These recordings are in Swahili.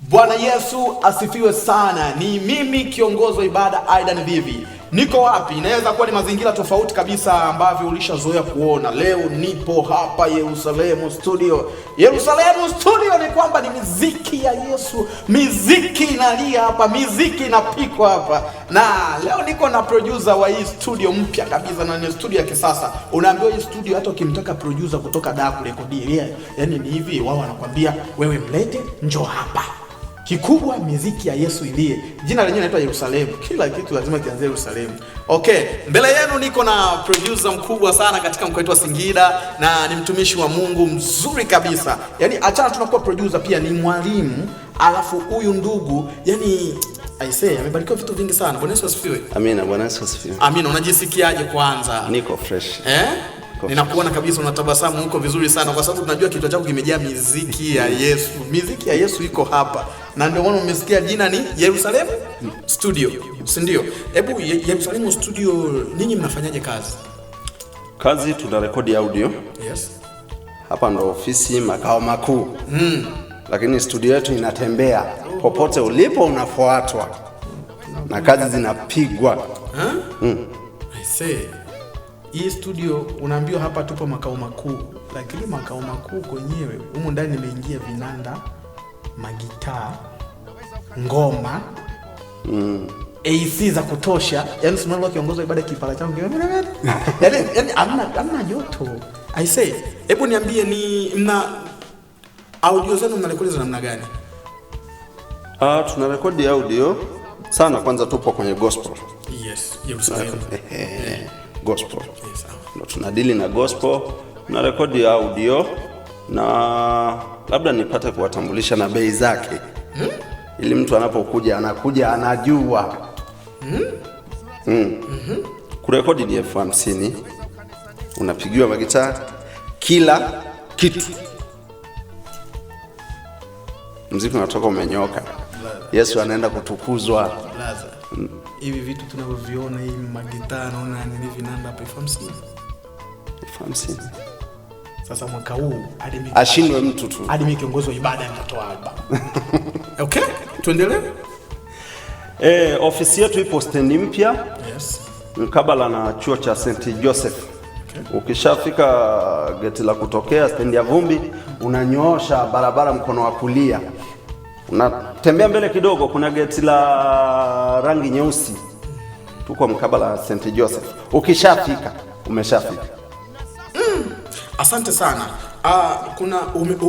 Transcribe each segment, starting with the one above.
Bwana Yesu asifiwe sana. Ni mimi kiongozi wa ibada Aidan Vivi. Niko wapi? Inaweza kuwa ni mazingira tofauti kabisa ambavyo ulishazoea kuona. Leo nipo hapa Yerusalemu Studio. Yerusalemu Studio ni kwamba ni miziki ya Yesu. Miziki inalia hapa, miziki inapikwa hapa. Na leo niko na producer wa hii studio mpya kabisa, na ni studio ya kisasa. Unaambiwa hii studio hata ukimtaka producer kutoka Dar kurekodia, yani ni hivi, wao wanakuambia wewe mlete, njoo hapa. Kikubwa miziki ya Yesu ilie. Jina lenyewe linaitwa Yerusalemu. Kila kitu lazima kianze Yerusalemu. Okay, mbele yenu niko na producer mkubwa sana katika mkoa wetu wa Singida, na ni mtumishi wa Mungu mzuri kabisa. Yaani achana tunakuwa producer, pia ni mwalimu. Alafu huyu ndugu, yani amebarikiwa vitu vingi sana. Bwana Yesu asifiwe. Amina, Bwana Yesu asifiwe. Amina. Unajisikiaje kwanza? Niko fresh. Ninakuona kabisa unatabasamu, uko vizuri sana, kwa sababu tunajua kichwa chako kimejaa miziki ya Yesu. Miziki ya Yesu iko hapa. Na ndio maana umesikia jina ni Yerusalemu Studio. Si ndio? Hebu Yerusalemu Studio, ninyi mnafanyaje kazi? Kazi tuna rekodi audio. Yes. Hapa ndo ofisi makao makuu. Lakini studio yetu inatembea. Popote ulipo unafuatwa. Na kazi zinapigwa. I say, hii studio unaambiwa hapa tupo makao makuu, lakini makao makuu kwenyewe humu ndani nimeingia vinanda, magitaa, ngoma, AC za kutosha. Yaani simama kiongozi wa ibada kipala changu. Yaani amna joto. I say, hebu niambie, ni mna audio zenu mnarekodi za namna gani? Tuna rekodi audio sana. Kwanza tupo kwenye gospel. Yes, Yerusalemu. Gospel. Yes, tunadili na gospel, na rekodi audio, na labda nipate kuwatambulisha na bei zake. Ili mtu anapokuja anakuja anajua. Kurekodi ni 50,000. Unapigiwa magitaa, kila kitu. Muziki unatoka umenyoka. Yesu anaenda kutukuzwa. Hivi vitu tunavyoviona, hii magitaa, naona ni vinanda hapa 50,000. Sasa mwaka huu ashindwe mtu tu. Hadi mimi kiongozi wa ibada nitatoa hapa. Okay, tuendelee. Ofisi yetu ipo stendi mpya. Yes. Mkabala na chuo cha St. Joseph. Okay. Ukishafika geti la kutokea stendi ya Vumbi, unanyoosha barabara mkono wa kulia. Unatembea mbele kidogo, kuna geti la rangi nyeusi. Tuko mkabala na St. Joseph. Ukishafika, umeshafika. Asante sana.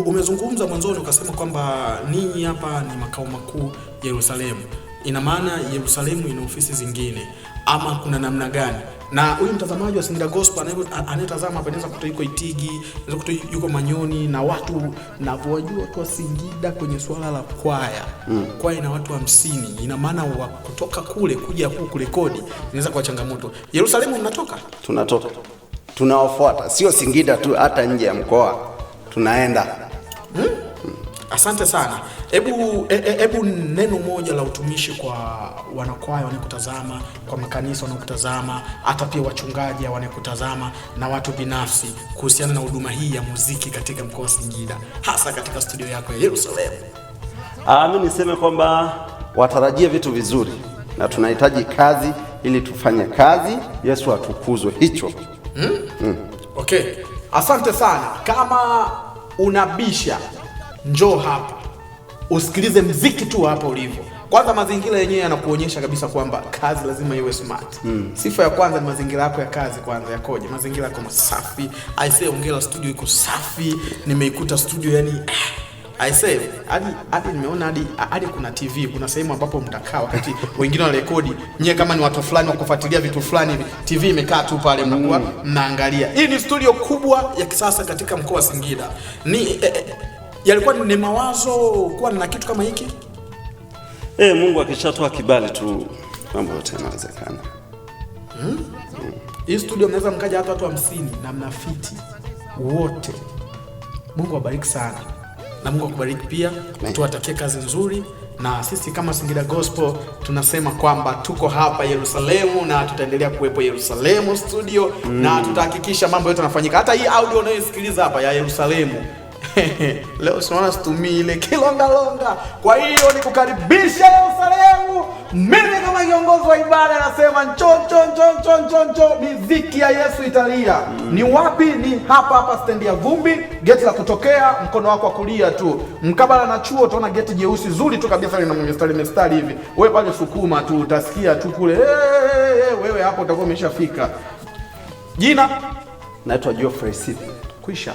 Umezungumza mwanzoni ukasema kwamba ninyi hapa ni makao makuu Yerusalemu. Ina maana Yerusalemu ina ofisi zingine ama kuna namna gani? Na huyu mtazamaji wa Singida Gospel anayetazama hapa anaweza kutoa yuko Itigi, anaweza kutoa yuko Manyoni, na watu ninavyojua watu wa Singida kwenye swala la kwaya. Kwaya ina watu 50. Ina maana wa kutoka kule kuja huku kurekodi inaweza kuwa changamoto. Yerusalemu mnatoka? Tunatoka. Tunawafuata, sio Singida tu, hata nje ya mkoa tunaenda. Asante sana. Hebu neno moja la utumishi kwa wanakwaya wanakutazama, kwa makanisa wanakutazama, hata pia wachungaji wanakutazama, na watu binafsi kuhusiana na huduma hii ya muziki katika mkoa wa Singida, hasa katika studio yako ya Yerusalemu. Mimi niseme kwamba watarajie vitu vizuri, na tunahitaji kazi ili tufanye kazi, Yesu atukuzwe. Hicho. Okay. Asante sana. Kama unabisha, njoo hapa. Usikilize mziki tu hapa ulivyo. Kwanza mazingira yenyewe yanakuonyesha kabisa kwamba kazi lazima iwe smart. Sifa ya kwanza ni mazingira yako ya kazi kwanza yakoje. Mazingira yako masafi. Ongela studio iko safi. Nimeikuta studio yani hadi nimeona hadi kuna TV, kuna sehemu ambapo mtakaa wakati wengine wanarekodi. Nyie kama ni watu fulani wa kufuatilia vitu fulani, TV imekaa tu pale, mnakuwa mnaangalia. Hii ni studio kubwa ya kisasa katika mkoa wa Singida. Yalikuwa ni mawazo kuwa na kitu kama hiki? Mungu akishatoa kibali tu mambo yote yanawezekana. Hii studio mnaweza mkaja hata watu 50 na mnafiti wote. Mungu awabariki sana. Na Mungu akubariki pia. Tuwatakie kazi nzuri, na sisi kama Singida Gospel tunasema kwamba tuko hapa Yerusalemu na tutaendelea kuwepo Yerusalemu Studio, na tutahakikisha mambo yote yanafanyika. Hata hii audio unayosikiliza hapa ya Yerusalemu Leo sinaona situmii ile kilongalonga. Kwa hiyo nikukaribisha Yerusalemu. Mimi kama kiongozi wa ibada nasema ncho miziki ya Yesu italia. Ni wapi? Ni hapa stendi ya Vumbi, geti la kutokea mkono wako wa kulia tu. Mkabala na chuo utaona geti jeusi zuri tu kabisa lina mstari hivi. Wewe pale sukuma tu utasikia tu kule. Wewe hapo utakuwa umeshafika. Jina naitwa Geoffrey Sipi. Kwisha.